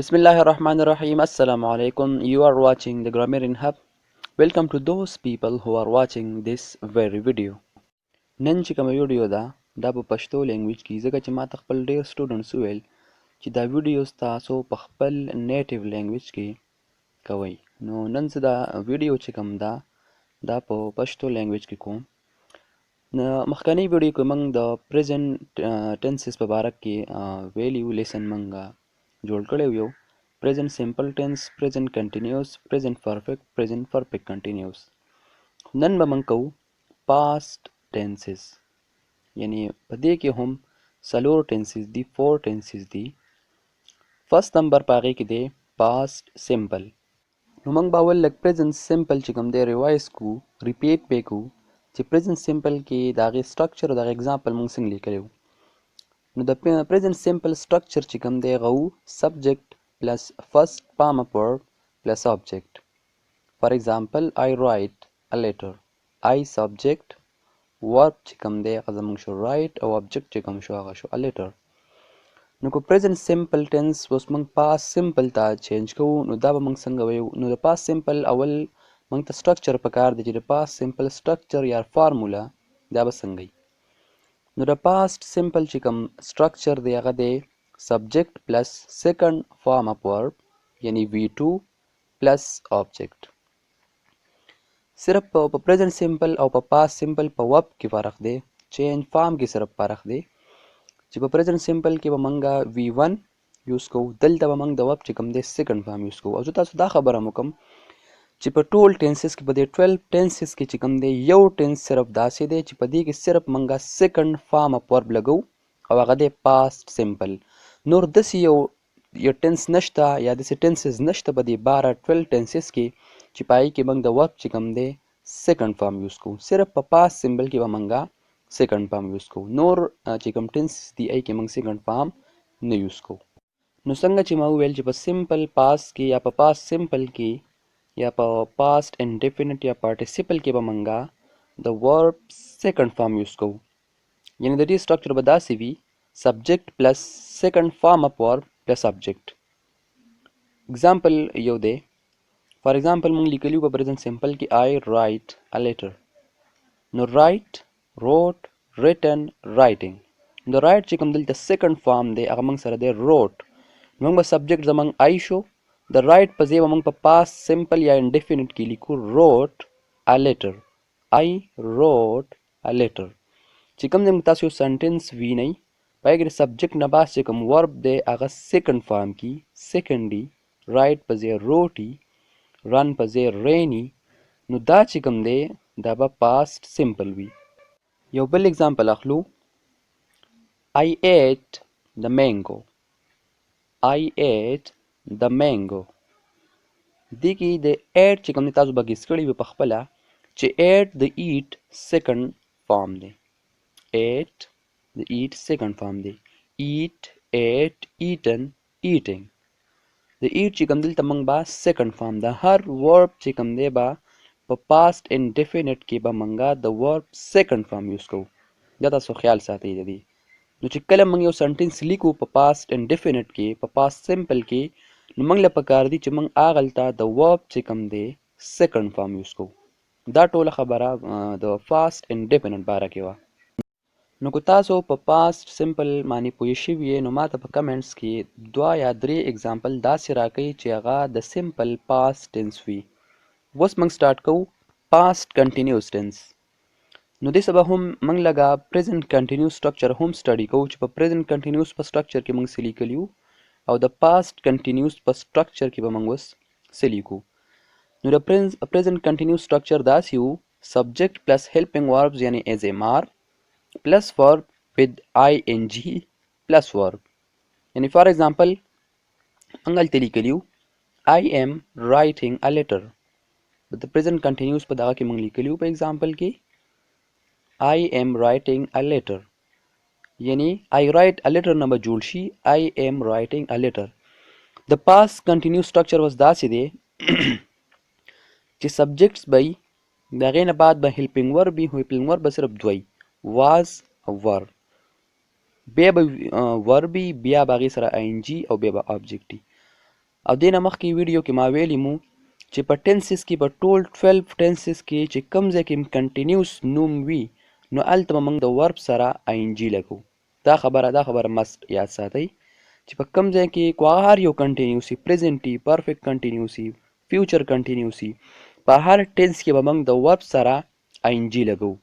Bismillahirrahmanirrahim. Assalamu alaikum. You are watching the Grammar in Hub. Welcome to those people who are watching this very video. نن چې کومه ویډیو ده دا په پښتو لینګویج کې ځکه چې ما ته خپل ډېر سټوډنټس وویل چې دا ویډیوز تاسو په خپل نیټیو لینګویج کې کوئ. نو نن زه دا ویډیو چې کوم ده دا په پښتو لینګویج کې کوم. مخکنی ویډیو کې موږ د پریزنټ ټنسز په باره کې ویلیو لیسن موږ جوړ کړی یو. present simple tense, present continuous, present perfect, present perfect continuous. نن به موږ کوو past tenses. یعنی په دې کې هم څلور ټنسز دي، 4 ټنسز دي. فرست نمبر په هغې کې دی past simple. نو موږ به اول لږ present simple چې کوم دی ریوایز کوو، ریپیټ به یې کوو چې present simple کې د هغې structure او د هغې example موږ څنګه لیکلی وو. نو د present simple structure چې کوم دی هغه وو subject plus first form of verb plus object. For example, I write a letter. I subject, verb چې کوم دی هغه زموږ شو write او object چې کوم شو هغه شو a letter. نو که present simple tense اوس موږ past simple ته چینج کوو نو دا به موږ څنګه وایو. نو د past simple اول موږ ته structure پکار دی چې د past simple structure یا فارمولا دا به څنګه وي. نو د past simple چې کوم structure دی هغه دی subject plus second form of verb یعنی V2 plus object. صرف په present simple او په past simple په verb کې فرق دی، change form کې صرف فرق دی چې په present simple کې به موږ V1 یوز کوو، دلته به موږ د verb چې کوم دی second form یوز کوو. او زه تاسو دا خبره هم وکړم چې په ټول ټنسز کې په دې 12 ټنسز کې چې کوم دی یو ټنس صرف داسې دی چې په دې کې صرف موږ second form of verb لګو او هغه دی past simple. نور داسې یو ټنس نشته یا داسې ټنسز نشته په دې 12 ټنسز کې چې په هغې کې موږ د verb چې کوم دی second form یوز کوو. صرف په past simple کې به موږ second form یوز کوو. نور چې کوم ټنس دي هغې کې موږ second form نه یوز کوو. نو څنګه چې ما وویل چې په simple past کې یا په past simple کې یا په past indefinite یا participle کې به موږ د verb second form یوز کوو. یعنی د دې structure به داسې وي subject plus second form of verb plus object. example یو دی. for example موږ لیکلی په present simple کې I write a letter. نو write, wrote, written, writing. د write چې کوم دلته second form دی هغه موږ سره دی wrote. موږ به subject زموږ I شو، د write په ځای به موږ په past simple یا indefinite کې لیکو wrote a letter. I wrote a letter. چې کوم دی موږ تاسو یو سنټنس وینئ په هغې کې د سبجیکټ نه بعد چې کوم ورب دی هغه سیکنډ فارم کې سیکنډ وي، رایټ په ځای روټ وي، رن په ځای رین وي. نو دا چې کوم دی دا به پاست سمپل وي. یو بل اگزامپل اخلو. I ate the mango. I ate the mango. دې کې د ate چې کوم دی تاسو به ګیس کړي وي په خپله چې ate د eat سیکنډ فارم دی. ate د eat second form دی. eat, ate, eaten, eating. د eat چې کوم دلته موږ به second form ده. هر verb چې کوم دی به په past indefinite کې به موږ د verb second form یوز کوو. دا تاسو خیال ساتئ د دې. نو چې کله موږ یو سنټنس لیکو په past indefinite کې په past simple کې نو موږ له پکار دي چې موږ هغلته د verb چې کوم دی second form یوز کوو. دا ټوله خبره د past indefinite باره کې وه. نو که تاسو په پاست سمپل باندې پوه شوي یې نو ماته په کمنټس کې 2 یا 3 اگزامپل داسې راکئ چې هغه د سمپل پاست ټنس وي. اوس موږ سټارټ کوو پاست کنټینیوس ټنس. نو دې څه به هم موږ لږه پریزنټ کنټینیوس سټرکچر هم سټډي کوو چې په پریزنټ کنټینیوس په سټرکچر کې موږ څه لیکلي یو او د پاست کنټینیوس په سټرکچر کې به موږ اوس څه لیکو. نو د پریزنټ کنټینیوس سټرکچر داسې وو سبجیکټ پلس هیلپینګ وربز یعنی ایز ام آر plus verb with ing plus verb. یعنی for example موږ هلته لیکلي یو I am writing a letter. د present continuous په دغه کې موږ لیکلي یو په example کې I am writing a letter. یعنی I write a letter نه به جوړ شي I am writing a letter. د past continuous structure was داسې دی چې subjects به وي د هغې نه بعد به helping verb وي. helping verb به صرف دوه was او were. بیا به verb بیا به هغې سره ing او بیا به object وي. او دې نه مخکې ویډیو کې ما ویلي مو چې په ټنسز کې په ټول 12 ټنسز کې چې کوم ځای کې کنټینیوس نوم وي نو هلته به موږ د ورب سره ING لګو. دا خبره مست یاد ساتئ چې په کوم ځای کې کو هر یو کنټینیوس وي، پریزنټ وي، پرفیکټ کنټینیوس وي، فیوچر کنټینیوس وي، په هر ټنس کې به موږ د ورب سره ING لګو.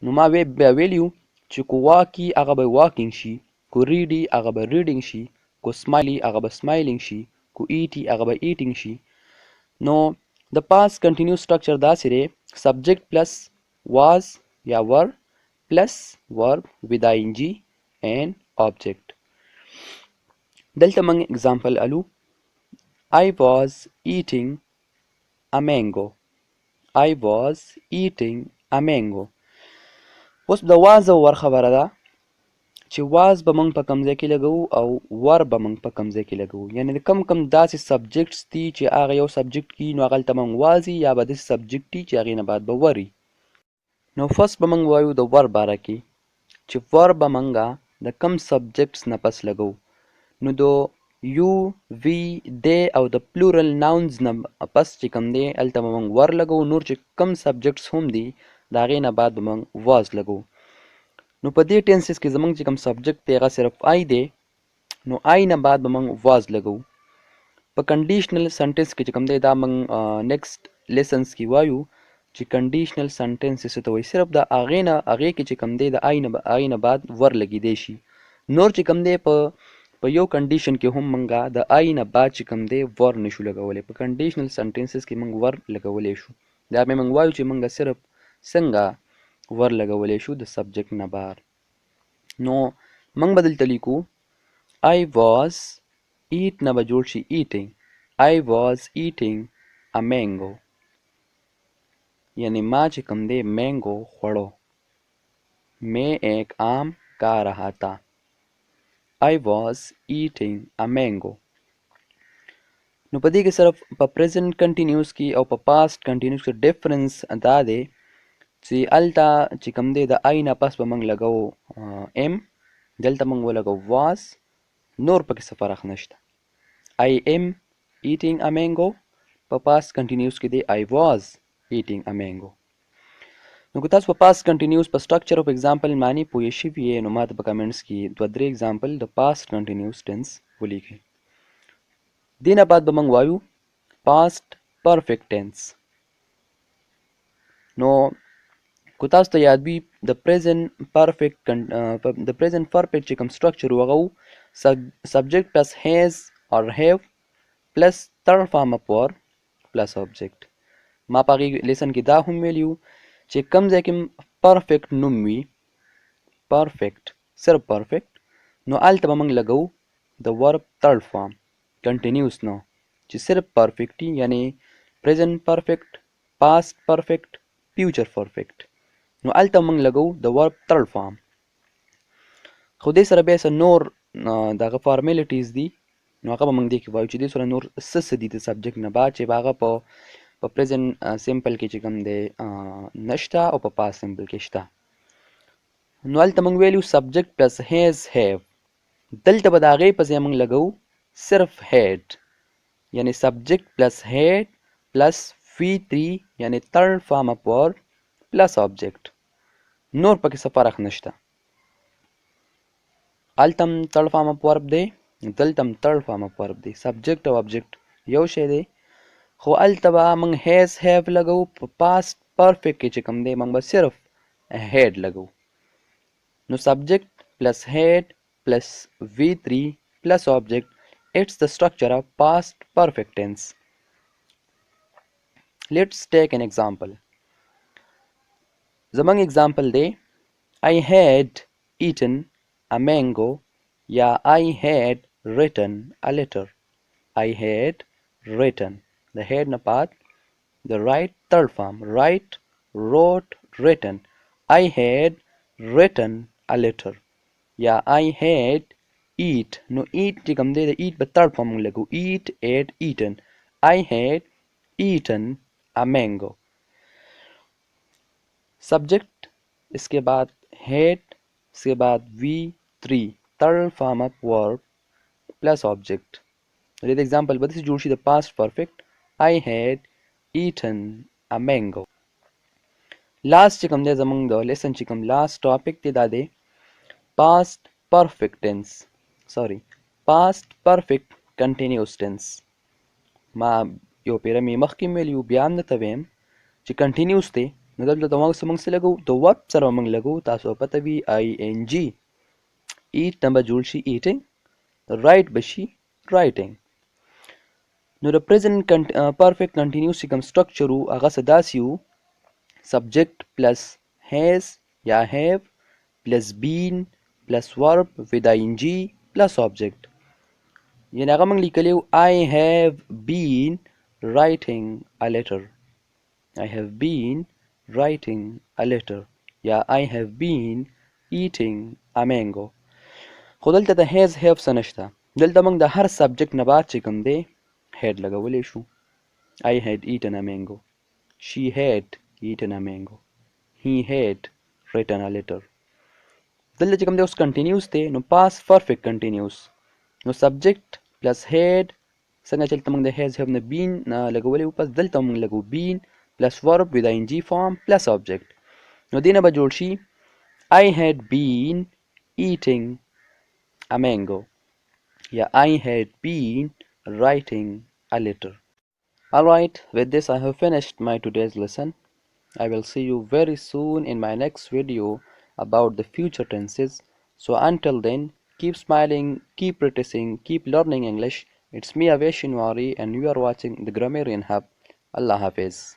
نو ما بیا ویلیو چې کو واکي هغه به واکینګ شي، کو ریډي هغه به ریډینګ شي، کو سمایلی هغه به سمایلینګ شي، کو ایټي هغه به ایټینګ شي. نو د past continuous structure داسې دی subject plus was یا were plus verb with ING and object. دلته موږ example الو I was eating a mango. I was eating a mango. اوس د was او ور خبره ده چې was به موږ په کوم ځای کې لګوو او ور به موږ په کوم ځای کې لګوو. یعنې د کم داسې سبجیکټس دي چې هغه یو سبجیکټ کي نو هغلته موږ was وي، یا به داسې سبجیکټ دي چې هغې نه بعد به ور وي. نو فرست به موږ وایو د ور باره کې چې ور به موږ د کم سبجیکټس نه پس لګوو. نو د یو، وی، دی او د پلورل ناونز نه پس چې کوم دی هلته به موږ ور لګوو. نور چې کم سبجیکټس هم دي د هغې نه بعد به موږ was لګوو. نو په دې ټینسز کې زموږ چې کوم سبجیکټ دی هغه صرف I دی، نو I نه بعد به موږ was لګوو. په کنډیشنل سنټنس کې چې کوم دی دا موږ نیکسټ لیسنس کې وایو چې کنډیشنل سنټنسز څه ته وایي. صرف د هغې کې چې کوم دی د I نه بعد ور لګېدی شي. نور چې کوم دی په یو کنډیشن کې هم موږ د I نه بعد چې کوم دی ور نشو لګولی. په کنډیشنل سنټنسز کې موږ ور لګولی شو. دا به موږ وایو چې موږ صرف څنګه ور لګولی شو د سبجیکټ نه بهر. نو موږ به دلته لیکو I was eat نه به جوړ شي eating. I was eating a mango. یعنی ما چې کوم دی مینګو خوړو. میں ایک آم کھا رہا تھا. I was eating a mango. نو په دې کې صرف په پریزنټ کنټینیوس کې او په پاست کنټینیوس کې ډیفرنس دا دی چې هلته چې کوم دی د I نه پس به موږ لګوو M، دلته موږ ولګوو was. نور پکې څه فرق نشته. I am eating a mango، په پاست کنټینیوس کې دی I was eating a mango. نو که تاسو په پاست کنټینیوس په سټرکچر او په اگزامپل معنی پوه شوي یې نو ما ته په کمنټس کې 2-3 اگزامپل د پاست کنټینیوس ټنس ولیکئ. دې نه بعد به موږ وایو پاست پرفیکټ ټنس. نو که تاسو ته یاد وي د پریزنټ پرفیکټ چې کوم سټرکچر و هغه و سبجیکټ پلس هیز اور هیو پلس third form of verb پلس object. ما په هغې لیسن کې دا هم ویلي وو چې کوم ځای کې پرفیکټ نوم وي، پرفیکټ صرف پرفیکټ، نو هلته به موږ لګوو د ورب third form کنټینیوس نه چې صرف پرفیکټ وي، یعنې پریزنټ پرفیکټ، پاست پرفیکټ، فیوچر پرفیکټ. نو هلته موږ لګوو د ورب third form. خو دې سره بیا څه نور دغه فارمیلیټیز دي نو هغه به موږ دې کې وایو چې دې سره نور څه دي د سبجیکټ نه بعد چې هغه په پریزنټ سمپل کې چې کوم دی نشته او په پاست سمپل کې شته. نو هلته موږ ویلو سبجیکټ پلس هیز هیو، دلته به د هغې په ځای موږ لګوو صرف هیډ، یعنې سبجیکټ پلس هیډ پلس V3 یعنې third form of verb پلس object. نور پکې څه فرق نشته. هلته هم third form of verb دی، دلته هم third form of verb دی. سبجیکټ او object یو شی دی، خو هلته به موږ هیز هیو لګوو. په پاست پرفیکټ کې چې کوم دی موږ به صرف هیډ لګوو. نو سبجیکٹ plus head plus V3 plus object, it's the structure of past perfect tense. Let's take an example. زمانگ example day I had eaten a mango یا I had written a letter. I had written, the head na part, the right third form, write, wrote, written. I had written a letter یا I had eat. نو eat چې کوم دی د eat په third form لګو eat, ate, eaten. I had eaten a mango. subject इसके बाद had, इसके बाद V3 third form of verb plus object. لدي example بدس جوړ شي د past perfect. I had eaten a mango. last چې کوم دی زمونږ د lesson چې کوم last topic دی دا دی past perfect tense. past perfect continuous tense. ما یو پیره مې مخکې ویلي بیا هم درته ویم چې کنټینیوس دی نو دلته موږ څه لګو د ورب سره موږ لګو تاسو پته وي ING. eat نه به جوړ شي eating. write به شي writing. نو د present perfect continuous چې کوم structure وو هغه څه داسې وو subject plus has یا have plus been plus verb with ING plus object. یعنی هغه موږ لیکلی وو I have been writing a letter. I have been writing a letter یا I have been eating a mango. خو دلته د has have څه نشته. دلته موږ د هر سبجیکټ نه بعد چې کوم دی had لګولی شو. I had eaten a mango. She had eaten a mango. He had written a letter. دلته چې کوم دی اوس کنټینیوس دی نو past perfect continuous. نو سبجیکټ پلس had څنګه چې دلته موږ د has have نه been لګولی وو پس دلته موږ لګو been plus verb with ING form plus object. نو دې نه به جوړ شي I had been eating a mango یا I had been writing a letter. Alright, with this I have finished my today's lesson. I will see you very soon in my next video about the future tenses. So until then, keep smiling, keep practicing, keep learning English. It's me Avesh Inwari and you are watching the Grammarian Hub. Allah Hafiz.